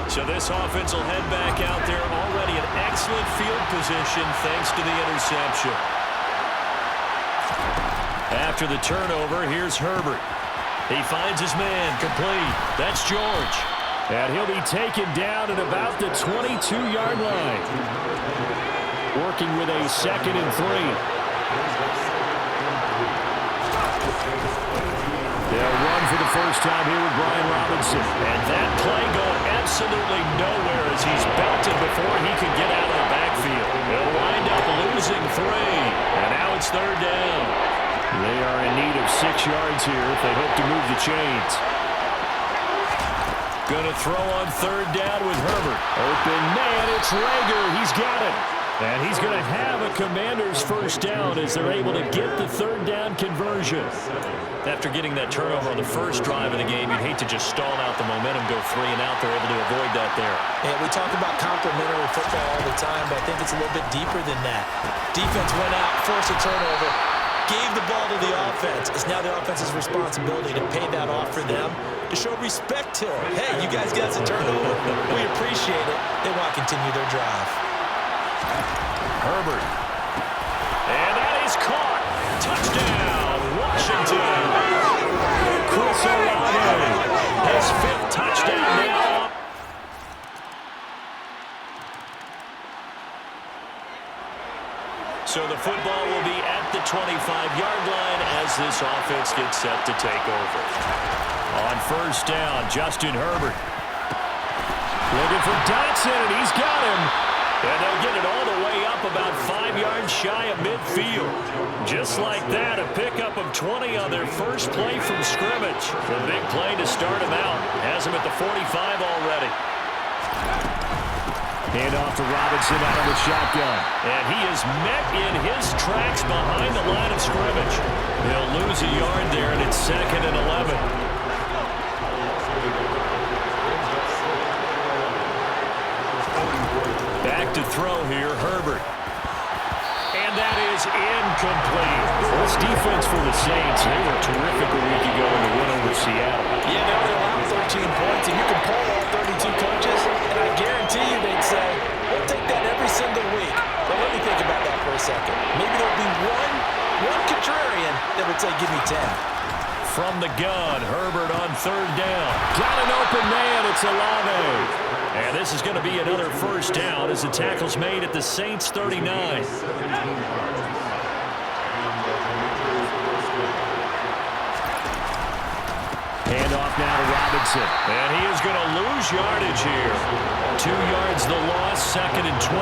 So this offense will head back out there, already in excellent field position thanks to the interception. After the turnover, here's Herbert. He finds his man, complete. That's George. And he'll be taken down at about the 22-yard line. Working with a 2nd and 3. They'll run for the first time here with Brian Robinson. And that play going absolutely nowhere as he's belted before he can get out of the backfield. They'll wind up losing 3. And now it's 3rd down. They are in need of 6 yards here if they hope to move the chains. Going to throw on 3rd down with Herbert. Open man, it's Reagor. He's got it. And he's going to have a Commanders first down as they're able to get the 3rd down conversion. After getting that turnover on the first drive of the game, you'd hate to just stall out the momentum, go 3 and out. They're able to avoid that there. Yeah, we talk about complementary football all the time, but I think it's a little bit deeper than that. Defense went out, forced a turnover, gave the ball to the offense. It's now the offense's responsibility to pay that off for them, to show respect to them. Hey, you guys got some turnover. We appreciate it. They want to continue their drive. Herbert. And that is caught. Touchdown, Washington. Chris Olave, his 5th touchdown now. So the football will be at the 25-yard line as this offense gets set to take over. On 1st down, Justin Herbert. Looking for Dotson, and he's got him. And they'll get it all the way up about 5 yards shy of midfield. Just like that, a pickup of 20 on their first play from scrimmage. A big play to start him out. Has him at the 45 already. Hand off to Robinson out of the shotgun. And he is met in his tracks behind the line of scrimmage. They'll lose a yard there, and it's 2nd and 11. Back to throw here, Herbert. And that is incomplete. This defense for the Saints, they were terrific a week ago in the win over Seattle. Yeah, they only allowed 13 points, and you can poll all 32 coaches, and I guarantee you they'd say, we'll take that every single week. But let me think about that for a second. Maybe there'll be one contrarian that would say, give me 10. From the gun, Herbert on 3rd down. Got an open man, it's Olave. And this is going to be another first down as the tackle's made at the Saints' 39. Handoff now to Robinson. And he is going to lose yardage here. 2 yards the loss, 2nd and 12.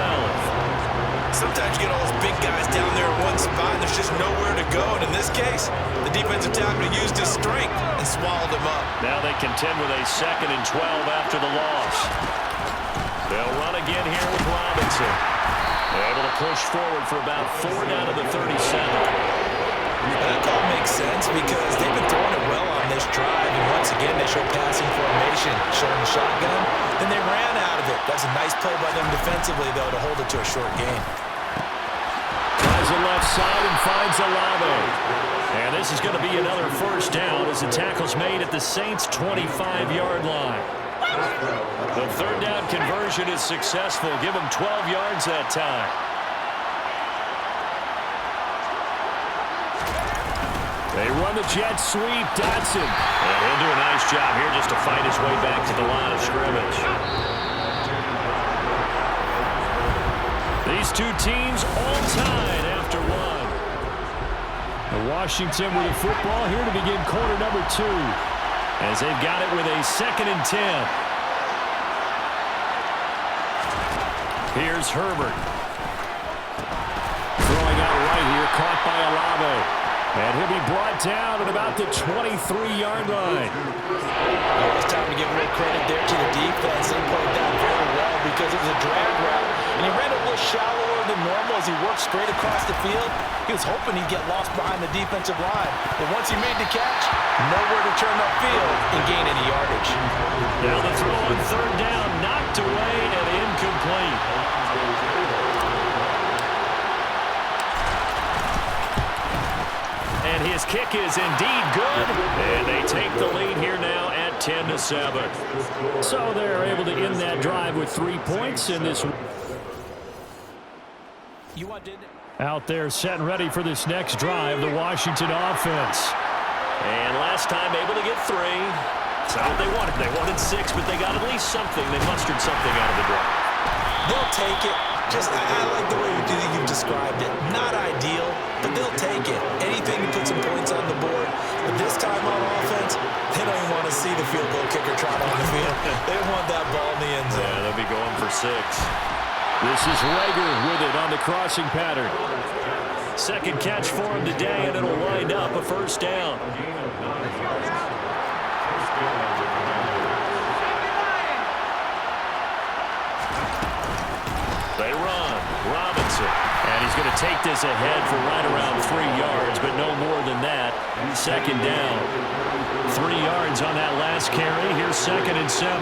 Sometimes you get all those big guys down there in one spot, and there's just nowhere to go. And in this case, the defensive tackle used his strength and swallowed him up. Now they contend with a 2nd and 12 after the loss. They'll run again here with Robinson. They're able to push forward for about 4 down to the 37. That call makes sense because they've been throwing it well on this drive, and once again they show passing formation, showing the shotgun. Then they ran out of it. That was a nice play by them defensively, though, to hold it to a short game. Tries the left side and finds Olave. And this is going to be another first down as the tackle's made at the Saints' 25-yard line. The 3rd down conversion is successful. Give them 12 yards that time. They run the jet sweep, Dotson. And he'll do a nice job here just to fight his way back to the line of scrimmage. These two teams all tied after 1. Washington with the football here to begin quarter number 2. As they've got it with a 2nd and 10. Here's Herbert. Throwing out right here, caught by Olave. And he'll be brought down at about the 23-yard line. It's time to give real credit there to the defense. They played that very well because it was a drag route. And he ran it a little shallower than normal as he worked straight across the field. He was hoping he'd get lost behind the defensive line. But once he made the catch, nowhere to turn upfield and gain any yardage. Now the throw on 3rd down, knocked away and incomplete. And his kick is indeed good. And they take the lead here now at 10-7. So they're able to end that drive with 3 points in this. Out there set and ready for this next drive, the Washington offense. And last time able to get 3. That's not what they wanted. They wanted 6, but they got at least something. They mustered something out of the drive. They'll take it. I like the way you've described it. Not ideal, but they'll take it. Anything to put some points on the board. But this time on offense, they don't even want to see the field goal kicker trot on the field. They want that ball in the end zone. Yeah, they'll be going for 6. This is Reagor with it on the crossing pattern. Second catch for him today, and it'll wind up a first down. They run. Robinson. And he's going to take this ahead for right around 3 yards, but no more than that. Second down. 3 yards on that last carry. Here's 2nd and 7.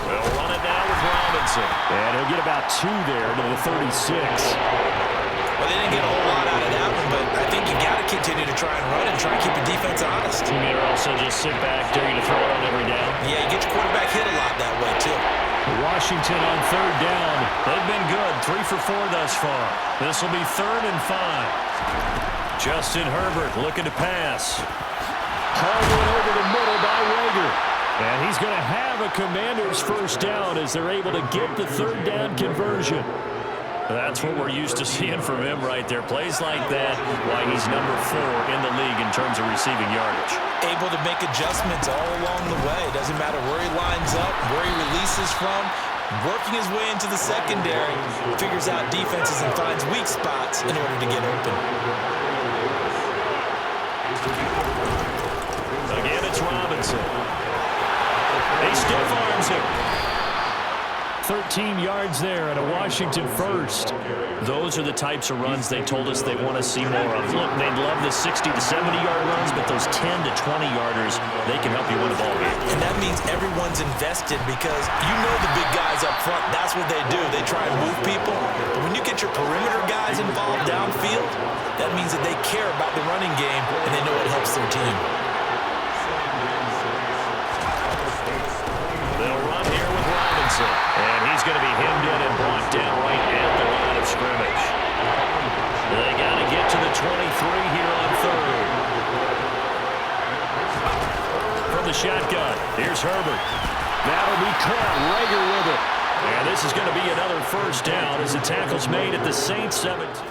They'll run it now with Robinson. And he'll get about 2 there to the 36. Well, they didn't get a whole lot out of that one, but I think you got to continue to try and run and try and keep the defense honest. You may also just sit back, dare you to throw it on every down. Yeah, you get your quarterback hit a lot that way, too. Washington on 3rd down. They've been good. 3 for 4 thus far. This will be 3rd and 5. Justin Herbert looking to pass. Hauled one over the middle by Reagor. And he's going to have a Commanders first down as they're able to get the 3rd down conversion. That's what we're used to seeing from him right there. Plays like that, why he's number 4 in the league in terms of receiving yardage. Able to make adjustments all along the way. Doesn't matter where he lines up, where he releases from. Working his way into the secondary, figures out defenses and finds weak spots in order to get open. Again, it's Robinson. He stiff arms him. 13 yards there and a Washington first. Those are the types of runs they told us they want to see more of. Look, they'd love the 60 to 70-yard runs, but those 10 to 20-yarders, they can help you win a ball game. And that means everyone's invested because you know the big guys up front, that's what they do. They try and move people. But when you get your perimeter guys involved downfield, that means that they care about the running game and they know it helps their team. They'll run here with Robinson. And he's going to be hemmed in and brought down right at the line of scrimmage. They got to get to the 23 here on 3rd. From the shotgun, here's Herbert. That'll be caught. Reagor with it. And this is going to be another first down as the tackle's made at the Saints 17.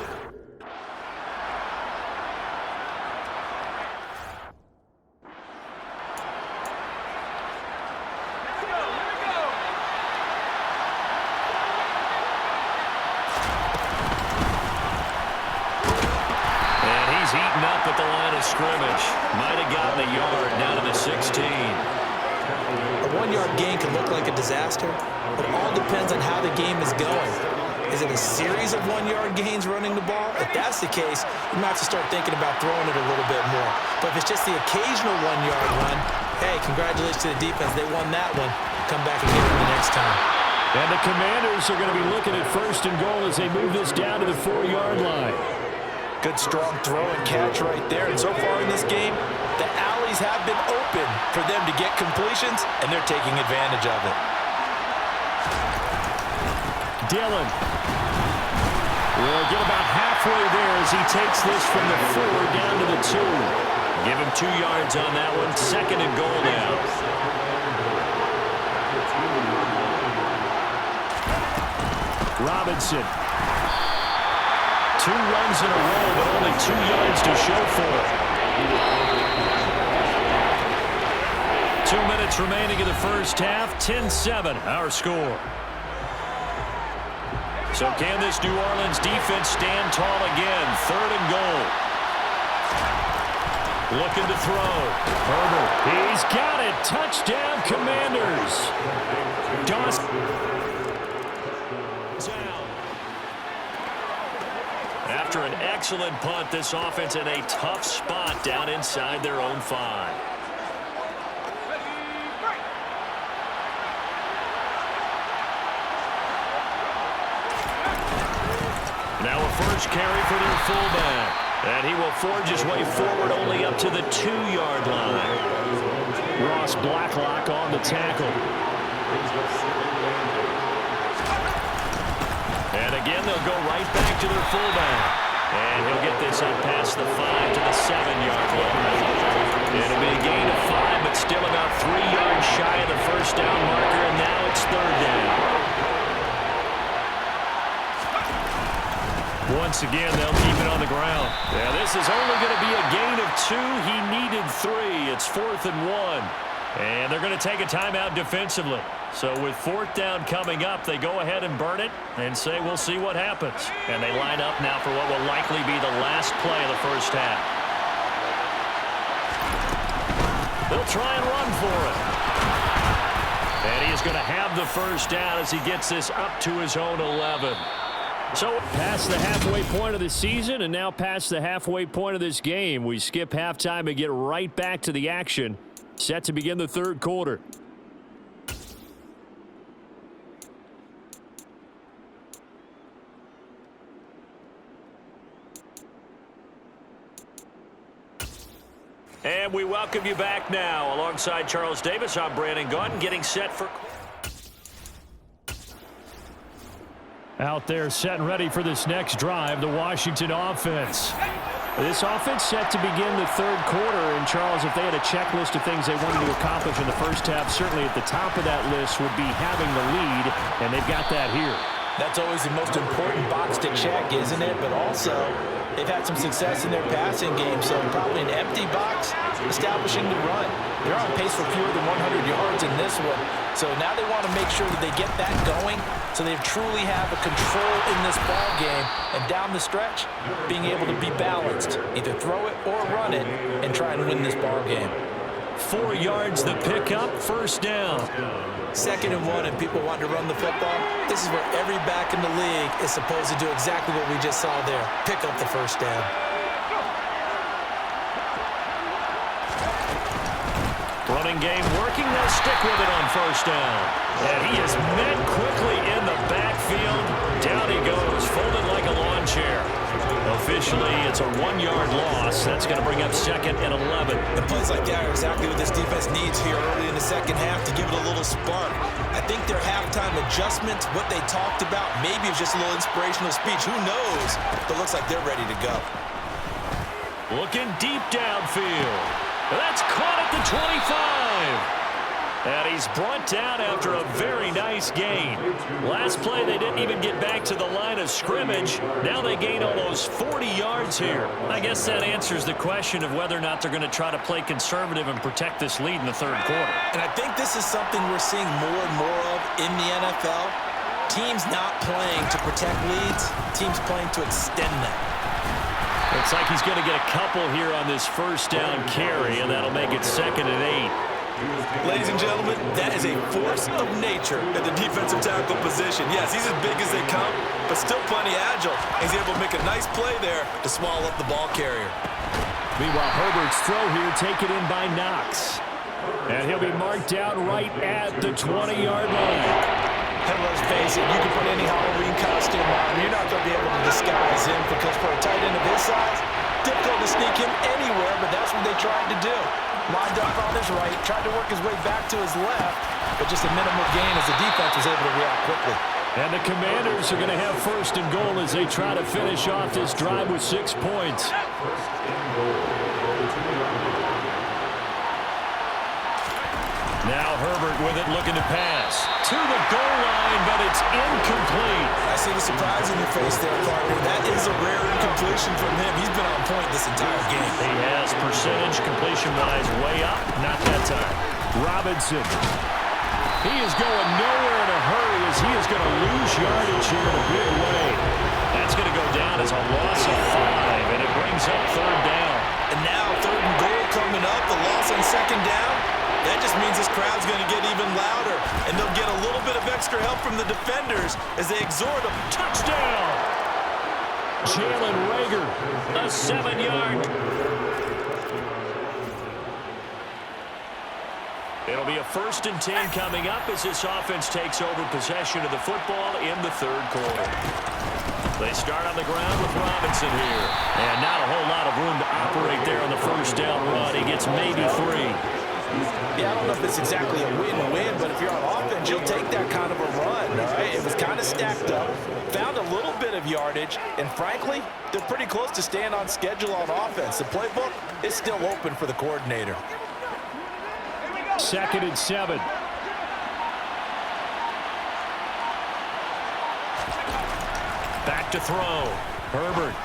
Heating up at the line of scrimmage. Might have gotten a yard down to the 16. A 1-yard gain can look like a disaster, but it all depends on how the game is going. Is it a series of 1-yard gains running the ball? If that's the case, you might have to start thinking about throwing it a little bit more. But if it's just the occasional 1-yard run, hey, congratulations to the defense. They won that one. Come back and get it the next time. And the Commanders are going to be looking at 1st and goal as they move this down to the 4-yard line. Good strong throw and catch right there. And so far in this game, the alleys have been open for them to get completions, and they're taking advantage of it. Dillon will get about halfway there as he takes this from the 4 down to the 2. Give him 2 yards on that one. 2nd and goal now. Robinson. 2 runs in a row, but only 2 yards to show for it. 2 minutes remaining in the first half. 10-7, our score. So can this New Orleans defense stand tall again? 3rd and goal. Looking to throw. Herbert. He's got it. Touchdown, Commanders. Dawson. After an excellent punt, this offense in a tough spot down inside their own 5. Now a first carry for their fullback. And he will forge his way forward only up to the 2-yard line. Bucs Blacklock on the tackle. And again, they'll go right back to their fullback. And he'll get this up past the 5 to the 7-yard line. It'll be a gain of 5, but still about 3 yards shy of the first down marker, and now it's third down. Once again, they'll keep it on the ground. Yeah, this is only going to be a gain of 2. He needed 3. It's 4th and 1. And they're going to take a timeout defensively. So with 4th down coming up, they go ahead and burn it and say we'll see what happens. And they line up now for what will likely be the last play of the first half. They'll try and run for it. And he is going to have the first down as he gets this up to his own 11. So past the halfway point of the season and now past the halfway point of this game. We skip halftime and get right back to the action. Set to begin the third quarter. And we welcome you back now. Alongside Charles Davis, I'm Brandon Gaudin, getting set for... Out there set and ready for this next drive, the Washington offense. This offense set to begin the third quarter. And, Charles, if they had a checklist of things they wanted to accomplish in the first half, certainly at the top of that list would be having the lead, and they've got that here. That's always the most important box to check, isn't it? But also, they've had some success in their passing game, so probably an empty box establishing the run. They're on pace for fewer than 100 yards in this one. So now they want to make sure that they get that going so they truly have a control in this ball game. And down the stretch, being able to be balanced. Either throw it or run it and try and win this ball game. 4 yards the pickup, first down. 2nd and 1 and people want to run the football. This is where every back in the league is supposed to do exactly what we just saw there. Pick up the first down. Running game working. They'll stick with it on first down. And he is met quickly in the backfield. Down he goes, folded like a lawn chair. Officially, it's a 1-yard loss. That's going to bring up 2nd and 11. And plays like that are exactly what this defense needs here early in the second half to give it a little spark. I think their halftime adjustments, what they talked about, maybe it was just a little inspirational speech. Who knows? But it looks like they're ready to go. Looking deep downfield. That's caught at the 25. And he's brought down after a very nice gain. Last play, they didn't even get back to the line of scrimmage. Now they gain almost 40 yards here. I guess that answers the question of whether or not they're going to try to play conservative and protect this lead in the third quarter. And I think this is something we're seeing more and more of in the NFL. Teams not playing to protect leads, teams playing to extend them. Looks like he's going to get a couple here on this first down carry, and that'll make it 2nd and 8. Ladies and gentlemen, that is a force of nature at the defensive tackle position. Yes, he's as big as they come, but still plenty agile. He's able to make a nice play there to swallow up the ball carrier. Meanwhile, Herbert's throw here taken in by Knox. And he'll be marked down right at the 20-yard line. And let's face it, you can put any Halloween costume on. You're not going to be able to disguise him because for a tight end of his size, difficult to sneak him anywhere, but that's what they tried to do. Lined up on his right, tried to work his way back to his left, but just a minimal gain as the defense was able to react quickly. And the Commanders are going to have 1st and goal as they try to finish off this drive with 6 points. Now Herbert with it, looking to pass. To the goal line, but it's incomplete. I see the surprise in your face there, partner. That is a rare incompletion from him. He's been on point this entire game. He has percentage completion-wise way up. Not that time. Robinson. He is going nowhere in a hurry as he is going to lose yardage here in a big way. That's going to go down as a loss of 5, and it brings up 3rd down. And now 3rd and goal coming up. The loss on 2nd down. That just means this crowd's going to get even louder, and they'll get a little bit of extra help from the defenders as they exhort them. Touchdown! Jalen Reagor, a 7-yard. It'll be a 1st and 10 coming up as this offense takes over possession of the football in the third quarter. They start on the ground with Robinson here. And not a whole lot of room to operate there on the first down run. He gets maybe 3. Yeah, I don't know if it's exactly a win-win, but if you're on offense, you'll take that kind of a run, all right? It was kind of stacked up, found a little bit of yardage, and frankly, they're pretty close to staying on schedule on offense. The playbook is still open for the coordinator. 2nd and 7. Back to throw. Herbert.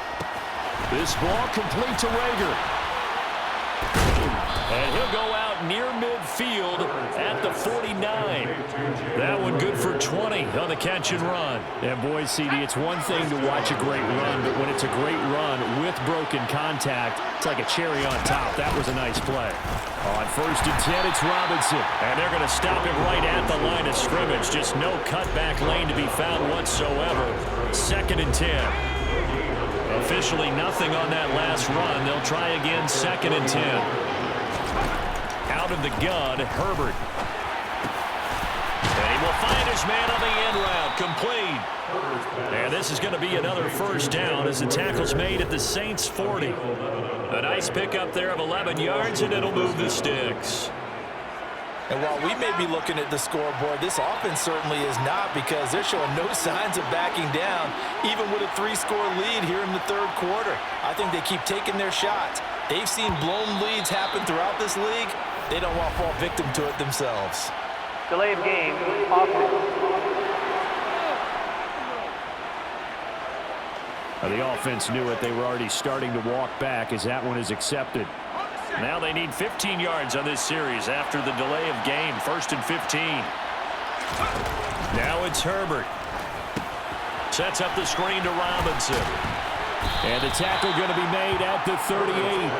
This ball complete to Rager. And he'll go out near midfield at the 49. That one good for 20 on the catch and run. And boy, CD, it's one thing to watch a great run, but when it's a great run with broken contact, it's like a cherry on top. That was a nice play. On 1st and 10, it's Robinson. And they're going to stop him right at the line of scrimmage. Just no cutback lane to be found whatsoever. 2nd and 10. Officially nothing on that last run. They'll try again, 2nd and 10. Out of the gun, Herbert. And he will find his man on the end route, complete. And this is going to be another 1st down as the tackle's made at the Saints' 40. A nice pickup there of 11 yards, and it'll move the sticks. And while we may be looking at the scoreboard, this offense certainly is not, because they're showing no signs of backing down, even with a 3-score lead here in the 3rd quarter. I think they keep taking their shots. They've seen blown leads happen throughout this league. They don't want to fall victim to it themselves. Delay of game, offense. The offense knew it. They were already starting to walk back as that one is accepted. Now they need 15 yards on this series after the delay of game. 1st and 15. Now it's Herbert. Sets up the screen to Robinson. And the tackle going to be made at the 38.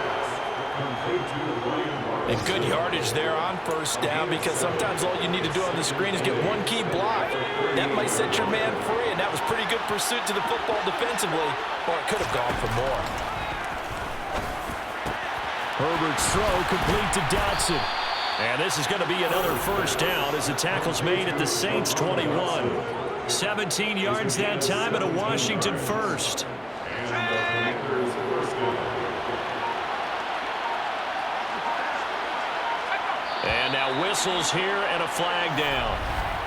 And good yardage there on 1st down, because sometimes all you need to do on the screen is get one key block. That might set your man free, and that was pretty good pursuit to the football defensively, or it could have gone for more. Herbert's throw complete to Dotson. And this is going to be another 1st down as the tackle's made at the Saints' 21. 17 yards that time and a Washington 1st. And now whistles here and a flag down.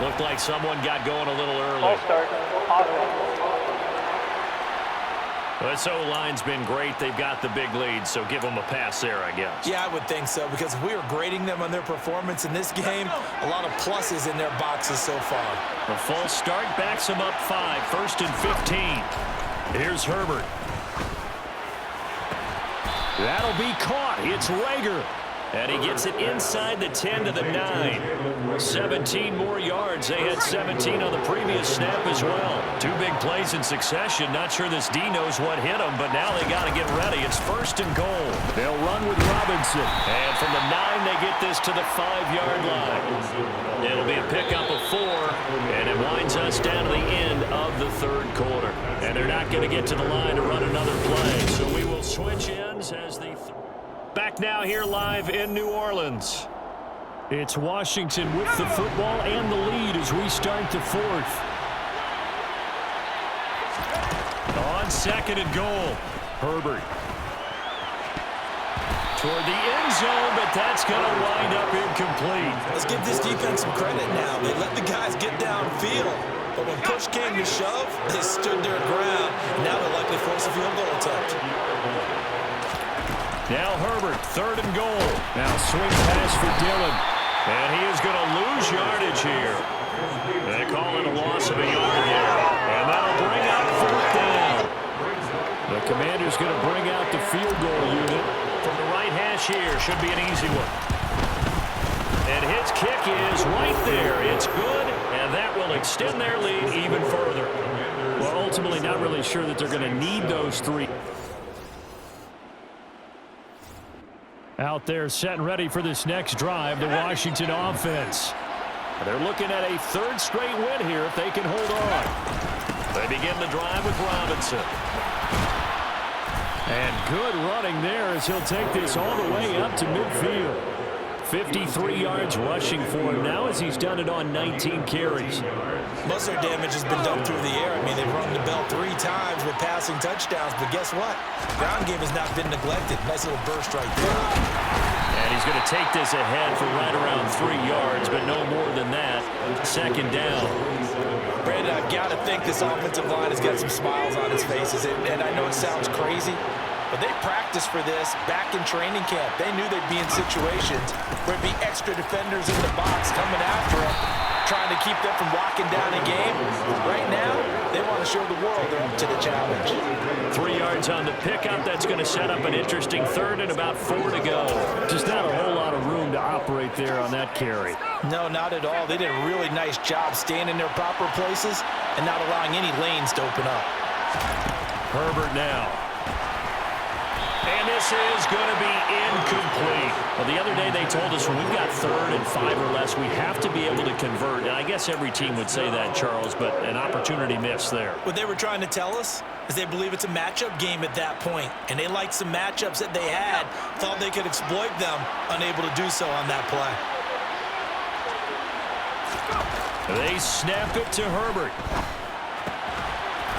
Looked like someone got going a little early. Ball start, offense. This O-line's been great. They've got the big lead, so give them a pass there, I guess. Yeah, I would think so, because if we were grading them on their performance in this game, a lot of pluses in their boxes so far. A false start backs them up 5. 1st and 15. Here's Herbert. That'll be caught. It's Rager. And he gets it inside the 10 to the 9. 17 more yards. They had 17 on the previous snap as well. 2 big plays in succession. Not sure this D knows what hit them, but now they got to get ready. It's 1st and goal. They'll run with Robinson. And from the 9, they get this to the 5-yard line. It'll be a pickup of 4, and it winds us down to the end of the 3rd quarter. And they're not going to get to the line to run another play, so we will switch ends as the... Back now here live in New Orleans. It's Washington with the football and the lead as we start the 4th. On 2nd and goal, Herbert. Toward the end zone, but that's going to wind up incomplete. Let's give this defense some credit now. They let the guys get downfield, but when push came to shove, they stood their ground. Now they'll likely force a field goal attempt. Now Herbert, 3rd and goal. Now swing pass for Dillon. And he is going to lose yardage here. They call it a loss of a yard there. And that'll bring out 4th down. The commander's going to bring out the field goal unit. From the right hash here, should be an easy one. And his kick is right there. It's good, and that will extend their lead even further. Well, ultimately not really sure that they're going to need those 3. Out there set and ready for this next drive, the Washington offense. They're looking at a 3rd straight win here if they can hold on. They begin the drive with Robinson. And good running there as he'll take this all the way up to midfield. 53 yards rushing for him now as he's done it on 19 carries. Most of their damage has been done through the air. I mean, they've rung the bell 3 times with passing touchdowns, but guess what? Ground game has not been neglected. Nice little burst right there. And he's going to take this ahead for right around 3 yards, but no more than that. Second down. Brandon, I've got to think this offensive line has got some smiles on its faces. And I know it sounds crazy, but they practiced for this back in training camp. They knew they'd be in situations where it'd be extra defenders in the box coming after them, trying to keep them from locking down a game. Right now, they want to show the world they're up to the challenge. 3 yards on the pickup. That's going to set up an interesting third and about 4 to go. Just not a whole lot of room to operate there on that carry. No, not at all. They did a really nice job staying in their proper places and not allowing any lanes to open up. Herbert now. And this is going to be incomplete. Well, the other day they told us when we've got 3rd and 5 or less, we have to be able to convert. And I guess every team would say that, Charles, but an opportunity missed there. What they were trying to tell us is they believe it's a matchup game at that point, and they liked some matchups that they had, thought they could exploit them, unable to do so on that play. They snap it to Herbert.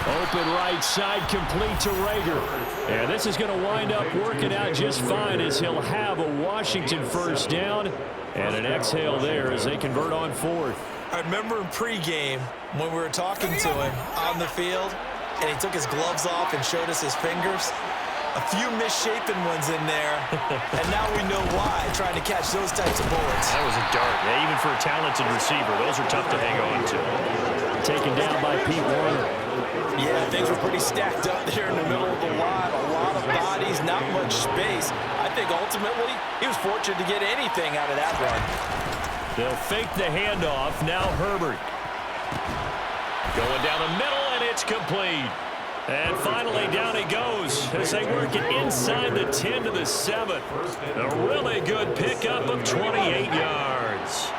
Open right side, complete to Rager. And this is going to wind up working out just fine as he'll have a Washington first down. And an exhale there as they convert on 4th. I remember in pregame when we were talking to him on the field, and he took his gloves off and showed us his fingers. A few misshapen ones in there, and now we know why, trying to catch those types of bullets. That was a dart. Yeah, even for a talented receiver, those are tough to hang on to. Taken down by Pete Werner. Yeah, things were pretty stacked up there in the middle of the line. A lot of bodies, not much space. I think ultimately he was fortunate to get anything out of that run. They'll fake the handoff. Now Herbert. Going down the middle, and it's complete. And finally, down he goes as they work it inside the 10 to the 7. A really good pickup of 28 yards.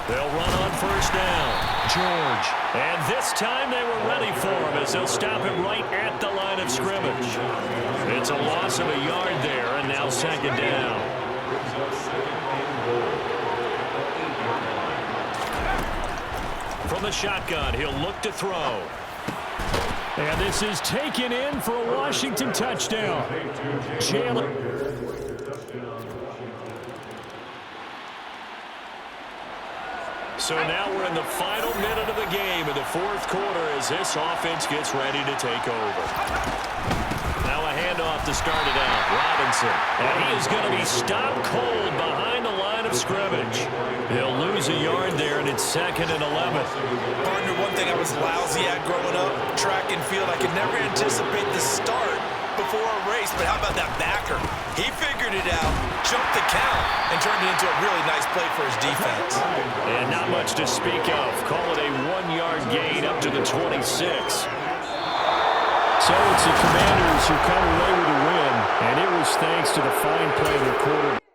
They'll run on first down. George. And this time they were ready for him as they'll stop him right at the line of scrimmage. It's a loss of a yard there, and now second down. From the shotgun, he'll look to throw. And this is taken in for a Washington touchdown. Jalen. So now we're in the final minute of the game in the 4th quarter as this offense gets ready to take over. Now a handoff to start it out. Robinson. And he is going to be stopped cold behind the line of scrimmage. He'll lose a yard there, and it's 2nd and 11. Partner, one thing I was lousy at growing up, track and field, I could never anticipate the start before a race, but how about that backer? He figured it out, jumped the count, and turned it into a really nice play for his defense. And not much to speak of. Call it a 1-yard gain up to the 26. So it's the Commanders who come away with a win, and it was thanks to the fine play of their quarterback.